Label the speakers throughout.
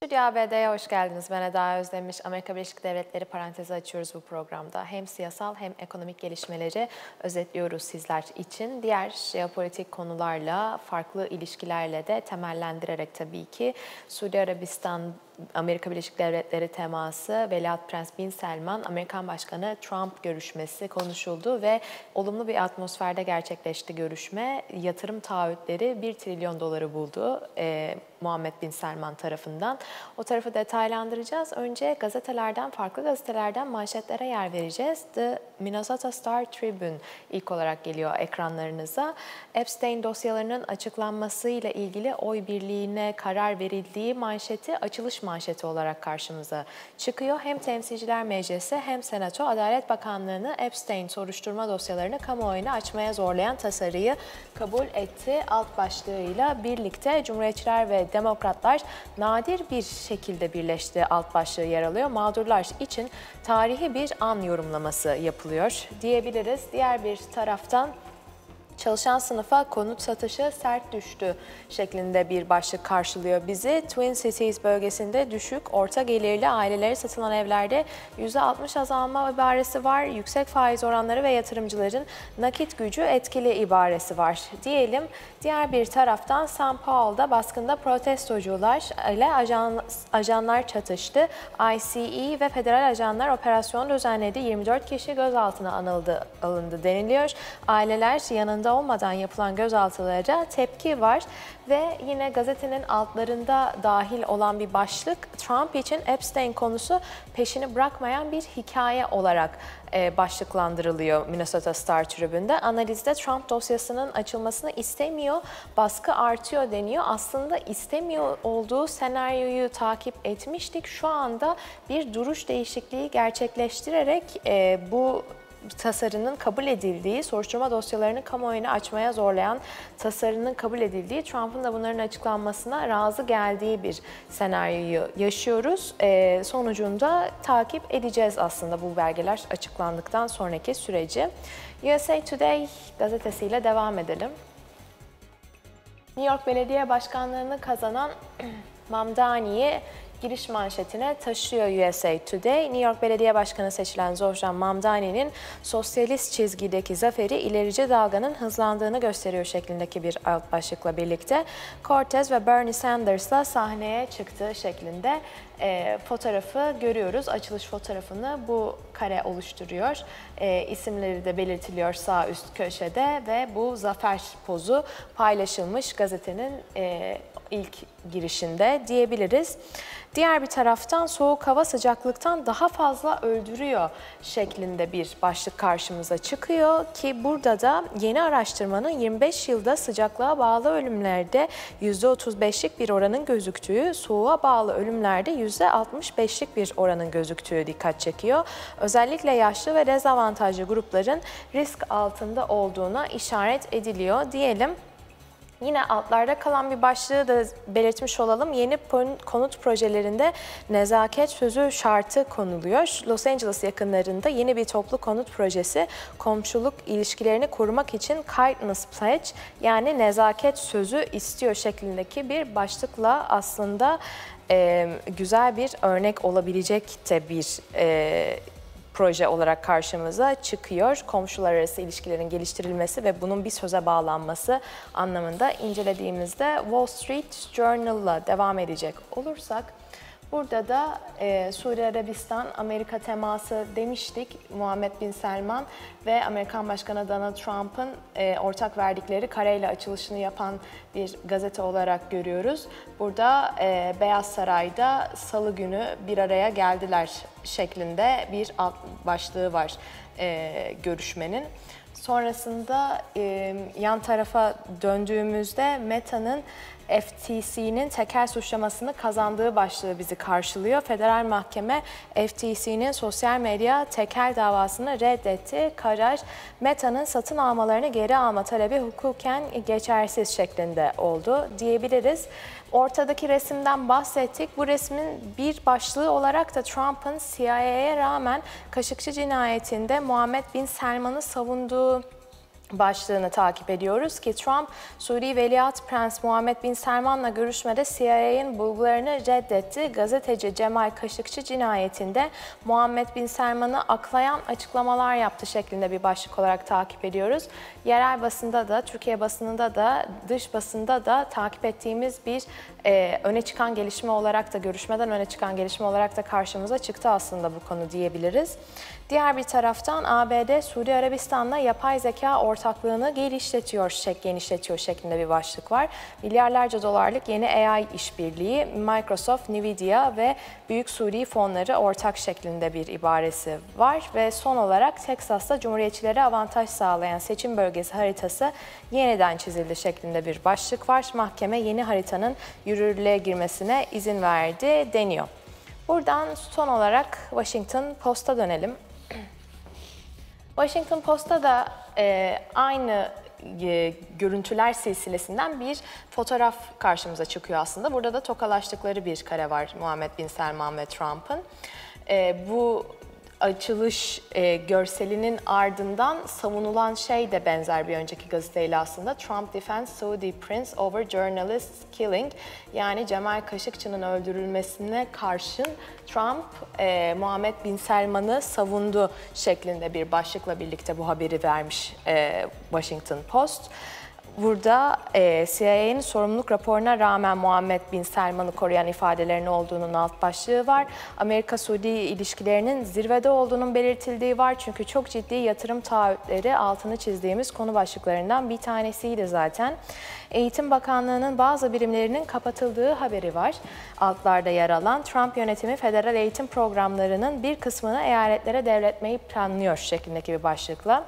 Speaker 1: Stüdyo ABD'ye hoş geldiniz. Ben Eda Özdemiş. Amerika Birleşik Devletleri parantezi açıyoruz bu programda. Hem siyasal hem ekonomik gelişmeleri özetliyoruz sizler için. Diğer jeopolitik konularla, farklı ilişkilerle de temellendirerek tabii ki Suudi Arabistan, Amerika Birleşik Devletleri teması, Veliaht Prens Bin Selman, Amerikan Başkanı Trump görüşmesi konuşuldu ve olumlu bir atmosferde gerçekleşti görüşme. Yatırım taahhütleri 1 trilyon doları buldu Muhammed Bin Selman tarafından. O tarafı detaylandıracağız. Önce gazetelerden, farklı gazetelerden manşetlere yer vereceğiz. The Minnesota Star Tribune ilk olarak geliyor ekranlarınıza. Epstein dosyalarının açıklanmasıyla ilgili oy birliğine karar verildiği manşeti açılış manşeti olarak karşımıza çıkıyor. Hem Temsilciler Meclisi hem Senato Adalet Bakanlığı'nı Epstein soruşturma dosyalarını kamuoyuna açmaya zorlayan tasarıyı kabul etti. Alt başlığıyla birlikte Cumhuriyetçiler ve Demokratlar nadir bir şekilde birleşti alt başlığı yer alıyor. Mağdurlar için tarihi bir an yorumlaması yapılıyor diyebiliriz. Diğer bir taraftan çalışan sınıfa konut satışı sert düştü şeklinde bir başlık karşılıyor bizi. Twin Cities bölgesinde düşük, orta gelirli ailelere satılan evlerde %60 azalma ibaresi var. Yüksek faiz oranları ve yatırımcıların nakit gücü etkili ibaresi var diyelim. Diğer bir taraftan São Paulo'da baskında protestocular ile ajanlar çatıştı. ICE ve federal ajanlar operasyon düzenledi. 24 kişi gözaltına alındı deniliyor. Aileler yanında olmadan yapılan gözaltılara tepki var ve yine gazetenin altlarında dahil olan bir başlık Trump için Epstein konusu peşini bırakmayan bir hikaye olarak başlıklandırılıyor Minnesota Star Tribune'de. Analizde Trump dosyasının açılmasını istemiyor, baskı artıyor deniyor. Aslında istemiyor olduğu senaryoyu takip etmiştik. Şu anda bir duruş değişikliği gerçekleştirerek bu tasarının kabul edildiği, soruşturma dosyalarını kamuoyuna açmaya zorlayan tasarının kabul edildiği, Trump'ın da bunların açıklanmasına razı geldiği bir senaryoyu yaşıyoruz. Sonucunda takip edeceğiz aslında bu belgeler açıklandıktan sonraki süreci. USA Today gazetesiyle devam edelim. New York Belediye Başkanlığı'nı kazanan Mamdani'yi giriş manşetine taşıyor USA Today. New York Belediye Başkanı seçilen Zohran Mamdani'nin sosyalist çizgideki zaferi ilerici dalganın hızlandığını gösteriyor şeklindeki bir alt başlıkla birlikte Cortez ve Bernie Sanders'la sahneye çıktığı şeklinde fotoğrafı görüyoruz. Açılış fotoğrafını bu kare oluşturuyor. İsimleri de belirtiliyor sağ üst köşede ve bu zafer pozu paylaşılmış gazetenin ilk girişinde diyebiliriz. Diğer bir taraftan soğuk hava sıcaklıktan daha fazla öldürüyor şeklinde bir başlık karşımıza çıkıyor ki burada da yeni araştırmanın 25 yılda sıcaklığa bağlı ölümlerde %35'lik bir oranın gözüktüğü, soğuğa bağlı ölümlerde %65'lik bir oranın gözüktüğü dikkat çekiyor. Özellikle yaşlı ve dezavantajlı grupların risk altında olduğuna işaret ediliyor diyelim. Yine altlarda kalan bir başlığı da belirtmiş olalım. Yeni konut projelerinde nezaket sözü şartı konuluyor. Los Angeles yakınlarında yeni bir toplu konut projesi komşuluk ilişkilerini korumak için Kindness Pledge yani nezaket sözü istiyor şeklindeki bir başlıkla aslında güzel bir örnek olabilecek de bir proje olarak karşımıza çıkıyor. Komşular arası ilişkilerin geliştirilmesi ve bunun bir söze bağlanması anlamında incelediğimizde Wall Street Journal'la devam edecek olursak, burada da Suudi Arabistan, Amerika teması demiştik. Muhammed Bin Selman ve Amerikan Başkanı Donald Trump'ın ortak verdikleri kareyle açılışını yapan bir gazete olarak görüyoruz. Burada Beyaz Saray'da Salı günü bir araya geldiler şeklinde bir alt başlığı var görüşmenin. Sonrasında yan tarafa döndüğümüzde Meta'nın FTC'nin tekel suçlamasını kazandığı başlığı bizi karşılıyor. Federal Mahkeme FTC'nin sosyal medya tekel davasını reddetti. Karar Meta'nın satın almalarını geri alma talebi hukuken geçersiz şeklinde oldu diyebiliriz. Ortadaki resimden bahsettik. Bu resmin bir başlığı olarak da Trump'ın CIA'ye rağmen Kaşıkçı cinayetinde Muhammed Bin Selman'ı savunduğu başlığını takip ediyoruz ki Trump, Suudi Veliaht Prens Muhammed Bin Selman'la görüşmede CIA'nin bulgularını reddetti. Gazeteci Cemal Kaşıkçı cinayetinde Muhammed Bin Selman'ı aklayan açıklamalar yaptı şeklinde bir başlık olarak takip ediyoruz. Yerel basında da, Türkiye basınında da, dış basında da takip ettiğimiz bir öne çıkan gelişme olarak da, görüşmeden öne çıkan gelişme olarak da karşımıza çıktı aslında bu konu diyebiliriz. Diğer bir taraftan ABD, Suudi Arabistan'la yapay zeka ortaklığını genişletiyor şeklinde bir başlık var. Milyarlarca dolarlık yeni AI işbirliği, Microsoft, Nvidia ve Büyük Suudi fonları ortak şeklinde bir ibaresi var. Ve son olarak Teksas'ta Cumhuriyetçilere avantaj sağlayan seçim bölgesi haritası yeniden çizildi şeklinde bir başlık var. Mahkeme yeni haritanın yürürlüğe girmesine izin verdi deniyor. Buradan son olarak Washington Post'a dönelim. Washington Post'ta da aynı görüntüler silsilesinden bir fotoğraf karşımıza çıkıyor aslında. Burada da tokalaştıkları bir kare var Muhammed Bin Selman ve Trump'ın. Bu açılış görselinin ardından savunulan şey de benzer bir önceki gazeteyle aslında. Trump defends Saudi Prince over journalist killing. Yani Cemal Kaşıkçı'nın öldürülmesine karşın Trump Muhammed Bin Selman'ı savundu şeklinde bir başlıkla birlikte bu haberi vermiş Washington Post. Burada CIA'nin sorumluluk raporuna rağmen Muhammed Bin Selman'ı koruyan ifadelerinin olduğunun alt başlığı var. Amerika-Suudi ilişkilerinin zirvede olduğunun belirtildiği var. Çünkü çok ciddi yatırım taahhütleri altını çizdiğimiz konu başlıklarından bir tanesiydi zaten. Eğitim Bakanlığı'nın bazı birimlerinin kapatıldığı haberi var. Altlarda yer alan Trump yönetimi federal eğitim programlarının bir kısmını eyaletlere devretmeyi planlıyor şeklindeki bir başlıkla.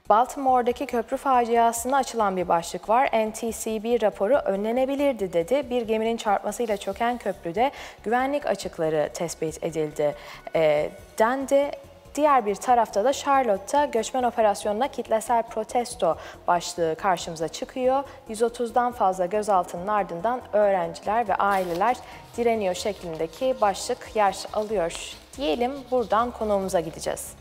Speaker 1: Baltimore'daki köprü faciasına açılan bir başlık var. NTSB raporu önlenebilirdi dedi. Bir geminin çarpmasıyla çöken köprüde güvenlik açıkları tespit edildi dendi. Diğer bir tarafta da Charlotte'ta göçmen operasyonuna kitlesel protesto başlığı karşımıza çıkıyor. 130'dan fazla gözaltının ardından öğrenciler ve aileler direniyor şeklindeki başlık yer alıyor. Diyelim buradan konuğumuza gideceğiz.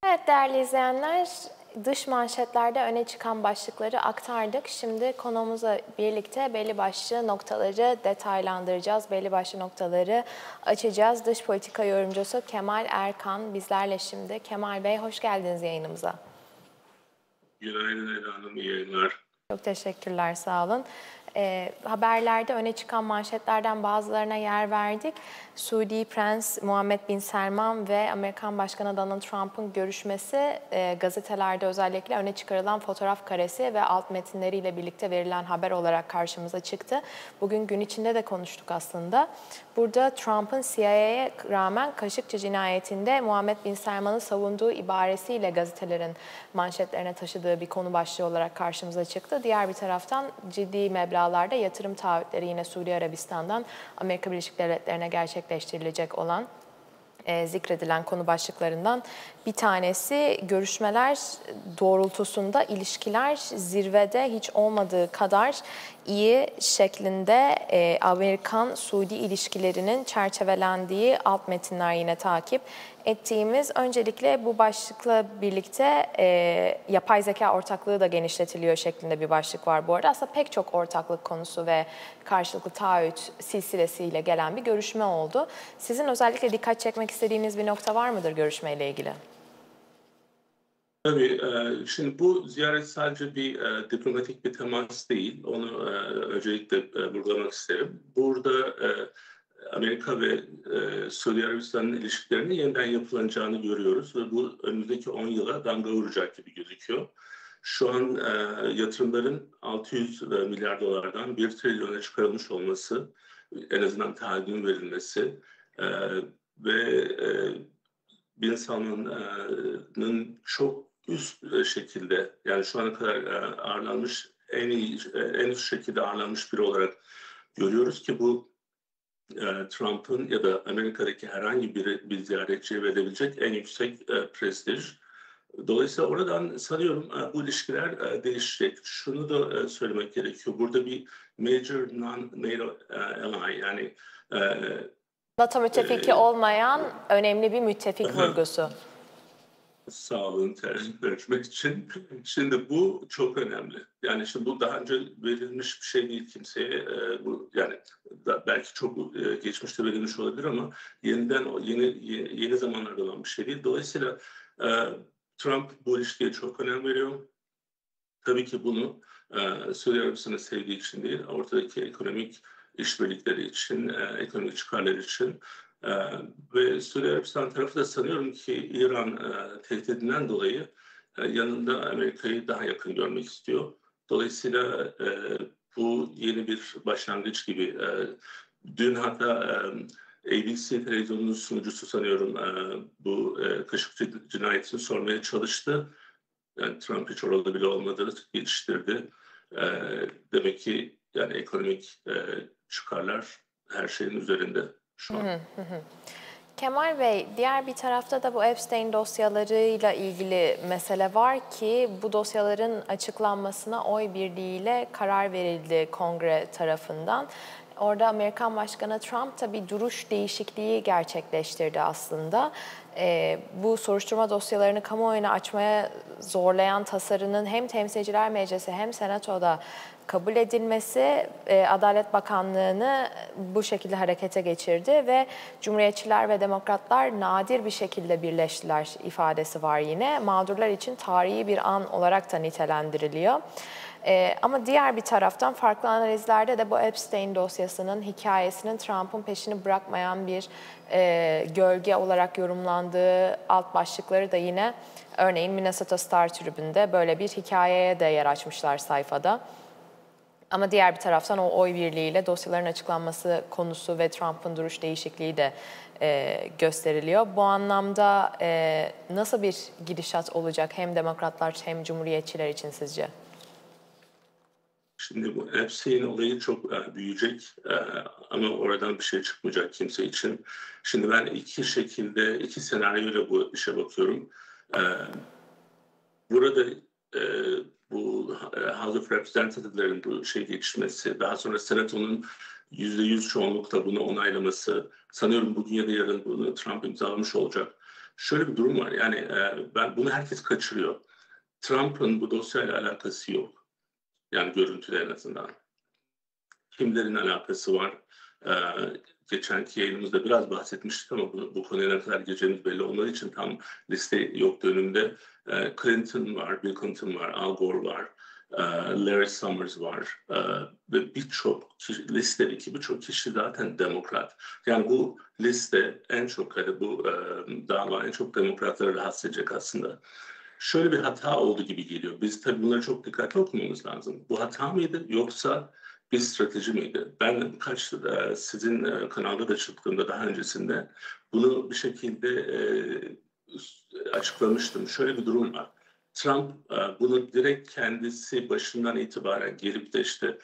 Speaker 1: Evet değerli izleyenler, dış manşetlerde öne çıkan başlıkları aktardık. Şimdi konuğumuzla birlikte belli başlı noktaları detaylandıracağız. Belli başlı noktaları açacağız. Dış politika yorumcusu Kemal Erkan bizlerle şimdi. Kemal Bey hoş geldiniz yayınımıza.
Speaker 2: Günaydın Eda Hanım, iyi yayınlar.
Speaker 1: Çok teşekkürler, sağ olun. Haberlerde öne çıkan manşetlerden bazılarına yer verdik. Suudi Prens Muhammed Bin Selman ve Amerikan Başkanı Donald Trump'ın görüşmesi gazetelerde özellikle öne çıkarılan fotoğraf karesi ve alt metinleriyle birlikte verilen haber olarak karşımıza çıktı. Bugün gün içinde de konuştuk aslında. Burada Trump'ın CIA'ye rağmen Kaşıkçı cinayetinde Muhammed Bin Selman'ı savunduğu ibaresiyle gazetelerin manşetlerine taşıdığı bir konu başlığı olarak karşımıza çıktı. Diğer bir taraftan ciddi meblağlarda yatırım taahhütleri yine Suudi Arabistan'dan Amerika Birleşik Devletleri'ne gerçekleştirilecek olan zikredilen konu başlıklarından bir tanesi. Görüşmeler doğrultusunda ilişkiler zirvede hiç olmadığı kadar iyi şeklinde Amerikan-Suudi ilişkilerinin çerçevelendiği alt metinler yine takip ettiğimiz. Öncelikle bu başlıkla birlikte yapay zeka ortaklığı da genişletiliyor şeklinde bir başlık var bu arada. Aslında pek çok ortaklık konusu ve karşılıklı taahhüt silsilesiyle gelen bir görüşme oldu. Sizin özellikle dikkat çekmek istediğiniz bir nokta var mıdır görüşmeyle ilgili?
Speaker 2: Tabii, şimdi bu ziyaret sadece bir diplomatik bir temas değil. Onu öncelikle vurgulamak isterim. Burada Amerika ve Suudi Arabistan'ın ilişkilerinin yeniden yapılanacağını görüyoruz ve bu önümüzdeki 10 yıla damga vuracak gibi gözüküyor. Şu an yatırımların 600 milyar dolardan 1 trilyona çıkarılmış olması, en azından taahhüdün verilmesi ve Bin Salman'ın çok üst şekilde, yani şu ana kadar ağırlanmış en üst şekilde ağırlanmış biri olarak görüyoruz ki bu Trump'ın ya da Amerika'daki herhangi bir ziyaretçiye verilebilecek en yüksek prestij. Dolayısıyla oradan sanıyorum bu ilişkiler değişecek. Şunu da söylemek gerekiyor. Burada bir major non-NATO ally, yani
Speaker 1: NATO müttefiki olmayan önemli bir müttefik vurgusu.
Speaker 2: sağlığın tercih etmek için. Şimdi bu çok önemli. Yani şimdi bu daha önce verilmiş bir şey değil kimseye. Bu yani belki çok geçmişte verilmiş olabilir ama yeni zamanlarda olan bir şey değil. Dolayısıyla Trump bu ilişkiye çok önem veriyor. Tabii ki bunu Suudi Arabistan'ı sevdiği için değil, ortadaki ekonomik işbirlikleri için, ekonomik çıkarları için. Ve Suudi Arabistan tarafı da sanıyorum ki İran tehdidinden dolayı yanında Amerika'yı daha yakın görmek istiyor. Dolayısıyla bu yeni bir başlangıç gibi. Dün hatta ABC televizyonunun sunucusu sanıyorum bu Kaşıkçı cinayetini sormaya çalıştı. Yani Trump hiç orada bile olmadığını geliştirdi. Demek ki yani ekonomik çıkarlar her şeyin üzerinde şu an.
Speaker 1: Kemal Bey, diğer bir tarafta da bu Epstein dosyalarıyla ilgili mesele var ki bu dosyaların açıklanmasına oy birliğiyle karar verildi Kongre tarafından. Orada Amerikan Başkanı Trump da bir duruş değişikliği gerçekleştirdi aslında. Bu soruşturma dosyalarını kamuoyuna açmaya zorlayan tasarının hem Temsilciler Meclisi hem Senato'da kabul edilmesi Adalet Bakanlığı'nı bu şekilde harekete geçirdi ve Cumhuriyetçiler ve Demokratlar nadir bir şekilde birleştiler ifadesi var yine. Mağdurlar için tarihi bir an olarak da nitelendiriliyor. Ama diğer bir taraftan farklı analizlerde de bu Epstein dosyasının hikayesinin Trump'ın peşini bırakmayan bir gölge olarak yorumlandığı alt başlıkları da yine örneğin Minnesota Star Tribüne'de böyle bir hikayeye de yer açmışlar sayfada. Ama diğer bir taraftan o oy birliğiyle dosyaların açıklanması konusu ve Trump'ın duruş değişikliği de gösteriliyor. Bu anlamda nasıl bir gidişat olacak hem demokratlar hem cumhuriyetçiler için sizce?
Speaker 2: Şimdi bu Epstein olayı çok büyüyecek ama oradan bir şey çıkmayacak kimse için. Şimdi ben iki senaryoyla bu işe bakıyorum. Burada bu House of Representative'lerin bu geçmesi, daha sonra Senato'nun %100 çoğunlukla bunu onaylaması, sanıyorum bugün ya da yarın bunu Trump imzalamış olacak. Şöyle bir durum var, yani bunu herkes kaçırıyor. Trump'ın bu dosyayla alakası yok. Yani görüntüde en azından. Kimlerin alakası var? Geçenki yayınımızda biraz bahsetmiştik ama bu konuya ne kadar gireceğimiz belli olmadığı için tam liste yok önümde. Clinton var, Bill Clinton var, Al Gore var, Larry Summers var ve listedeki birçok kişi zaten demokrat. Yani bu liste en çok bu dava en çok demokratları rahatsız edecek aslında. Şöyle bir hata oldu gibi geliyor. Biz tabii bunları çok dikkatli okumamız lazım. Bu hata mıydı yoksa bir strateji miydi? Ben sizin kanalda da çıktığımda daha öncesinde bunu bir şekilde açıklamıştım. Şöyle bir durum var. Trump bunu direkt kendisi başından itibaren gelip de işte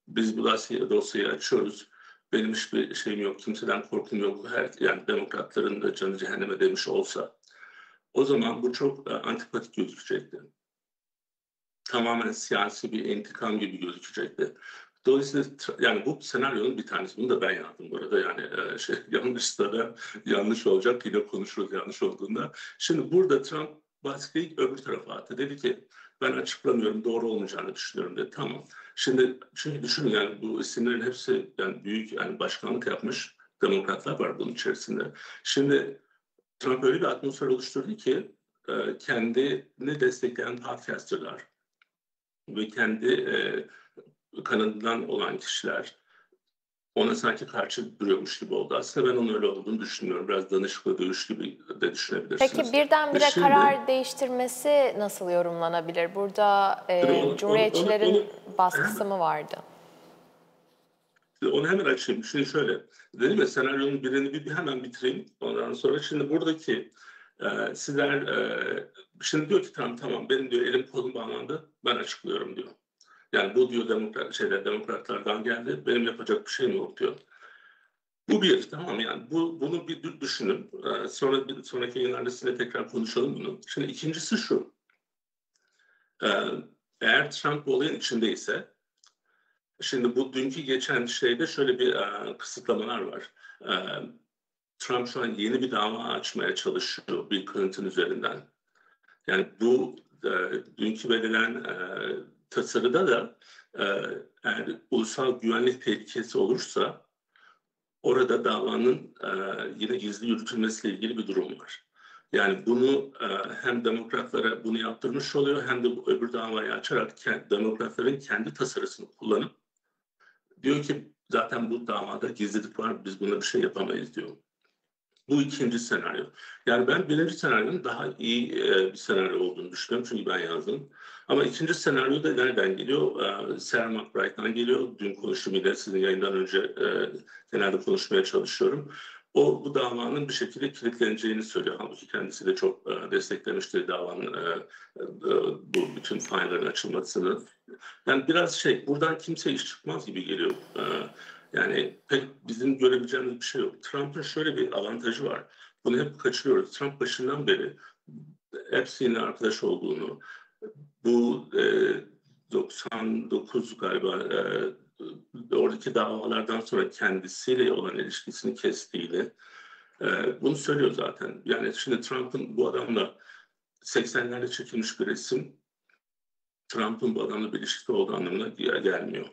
Speaker 2: biz bu dosyayı açıyoruz benim hiçbir şeyim yok, kimseden korkum yok, yani demokratların da canı cehenneme demiş olsa, o zaman bu çok antipatik gözükecekti. Tamamen siyasi bir intikam gibi gözükecekti. Dolayısıyla yani bu senaryonun bir tanesi. Bunu da ben yazdım bu arada. Yani yanlışsa da yanlış olacak. Yine konuşuruz yanlış olduğunda. Şimdi burada Trump baskıyı öbür tarafa attı. Dedi ki ben açıklamıyorum, doğru olmayacağını düşünüyorum dedi. Tamam. Şimdi çünkü düşünün, yani bu isimlerin hepsi yani büyük, yani başkanlık yapmış demokratlar var bunun içerisinde. Şimdi Trump öyle bir atmosfer oluşturdu ki kendini destekleyen podcasterlar ve kendi kanadından olan kişiler ona sanki karşı duruyormuş gibi oldu. Aslında ben onun öyle olduğunu düşünmüyorum. Biraz danışıklı dövüş gibi de
Speaker 1: Peki
Speaker 2: düşünebilirsiniz. Ve
Speaker 1: birdenbire
Speaker 2: şimdi
Speaker 1: karar değiştirmesi nasıl yorumlanabilir? Burada
Speaker 2: tabii
Speaker 1: Cumhuriyetçilerin baskısı
Speaker 2: hemen,
Speaker 1: mı vardı?
Speaker 2: onu hemen açayım. Şimdi şöyle, dedim ya, senaryonun birini hemen bitireyim. Ondan sonra şimdi buradaki sizler şimdi diyor ki tamam benim diyor elim kolum bağlandı, ben açıklıyorum diyor. Yani bu diyor demokratlardan geldi, benim yapacak bir şeyim yok diyor. Bu bir, tamam, yani bunu bir düşünün. Sonra sonraki yayınlarda sizinle tekrar konuşalım bunu. Şimdi ikincisi şu. Ee, Eğer Trump bu olayın içindeyse, şimdi bu dünkü geçen şeyde şöyle bir kısıtlamalar var. E, Trump şu an yeni bir dava açmaya çalışıyor Bill Clinton üzerinden. Yani bu dünkü verilen tasarıda da e, eğer ulusal güvenlik tehlikesi olursa orada davanın yine gizli yürütülmesiyle ilgili bir durum var. Yani bunu hem demokratlara bunu yaptırmış oluyor, hem de bu öbür davayı açarak demokratların kendi tasarısını kullanıp diyor ki zaten bu davada gizlilik var, biz buna bir şey yapamayız diyor. Bu ikinci senaryo. Yani ben birinci senaryonun daha iyi bir senaryo olduğunu düşünüyorum, çünkü ben yazdım. Ama ikinci senaryo da nereden geliyor? Sarah McBride'dan geliyor. Dün konuştum yine, sizin yayından önce genelde konuşmaya çalışıyorum. O bu davanın bir şekilde kilitleneceğini söylüyor. Halbuki kendisi de çok desteklemişti davanın bu bütün faillerin açılmasını. Yani biraz buradan kimse iş çıkmaz gibi geliyor. Yani pek bizim görebileceğimiz bir şey yok. Trump'ın şöyle bir avantajı var. Bunu hep kaçırıyoruz. Trump başından beri Epstein'le arkadaş olduğunu, bu 99 galiba oradaki davalardan sonra kendisiyle olan ilişkisini kestiğini bunu söylüyor zaten. Yani şimdi Trump'ın bu adamla 80'lerde çekilmiş bir resim, Trump'ın bu adamla bir ilişkisi olduğu anlamına gelmiyor.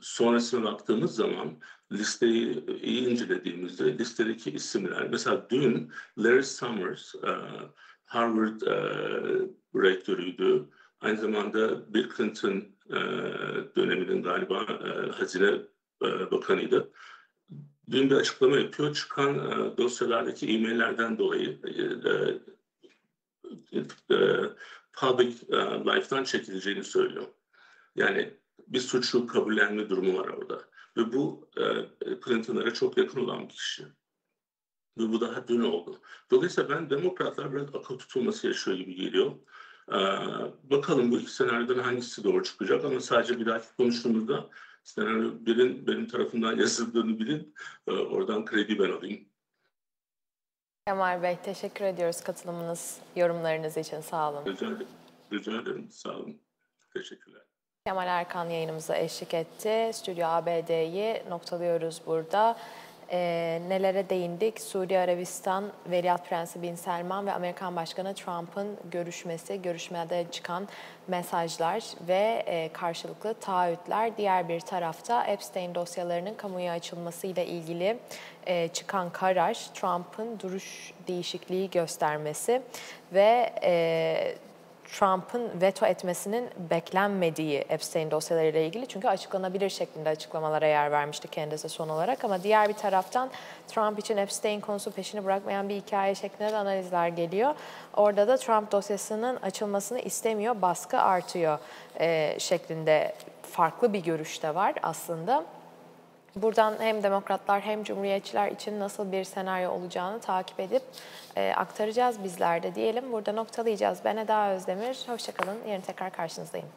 Speaker 2: Sonrasına baktığımız zaman listeyi iyi incelediğimizde listedeki isimler, mesela dün Larry Summers, Harvard rektörüydü. Aynı zamanda Bill Clinton döneminin galiba Hazine Bakanıydı. Dün bir açıklama yapıyor. Çıkan dosyalardaki e-maillerden dolayı public life'tan çekileceğini söylüyor. Yani bir suçu kabullenme durumu var orada. Ve bu Clinton'lara çok yakın olan bir kişi. Ve bu daha dün oldu. Dolayısıyla ben demokratlar biraz akıl tutulması yaşıyor gibi geliyor. Bakalım bu iki senaryodan hangisi doğru çıkacak, ama sadece bir dahaki konuştuğumuzda senaryo birin benim tarafından yazıldığını bilin. Oradan kredi ben alayım.
Speaker 1: Kemal Bey, teşekkür ediyoruz katılımınız, yorumlarınız için. Sağ olun.
Speaker 2: Rica ederim. Sağ olun. Teşekkürler.
Speaker 1: Kemal Erkan yayınımıza eşlik etti. Stüdyo ABD'yi noktalıyoruz burada. Nelere değindik? Suudi Arabistan, Veliaht Prensi Bin Selman ve Amerikan Başkanı Trump'ın görüşmesi, görüşmede çıkan mesajlar ve karşılıklı taahhütler. Diğer bir tarafta Epstein dosyalarının kamuya açılmasıyla ilgili çıkan karar, Trump'ın duruş değişikliği göstermesi ve Trump'ın veto etmesinin beklenmediği Epstein dosyalarıyla ilgili, çünkü açıklanabilir şeklinde açıklamalara yer vermişti kendisi son olarak. Ama diğer bir taraftan Trump için Epstein konusu peşini bırakmayan bir hikaye şeklinde de analizler geliyor. Orada da Trump dosyasının açılmasını istemiyor, baskı artıyor şeklinde farklı bir görüş de var aslında. Buradan hem demokratlar hem cumhuriyetçiler için nasıl bir senaryo olacağını takip edip aktaracağız bizler de diyelim. Burada noktalayacağız. Ben Eda Özdemir. Hoşça kalın. Yarın tekrar karşınızdayım.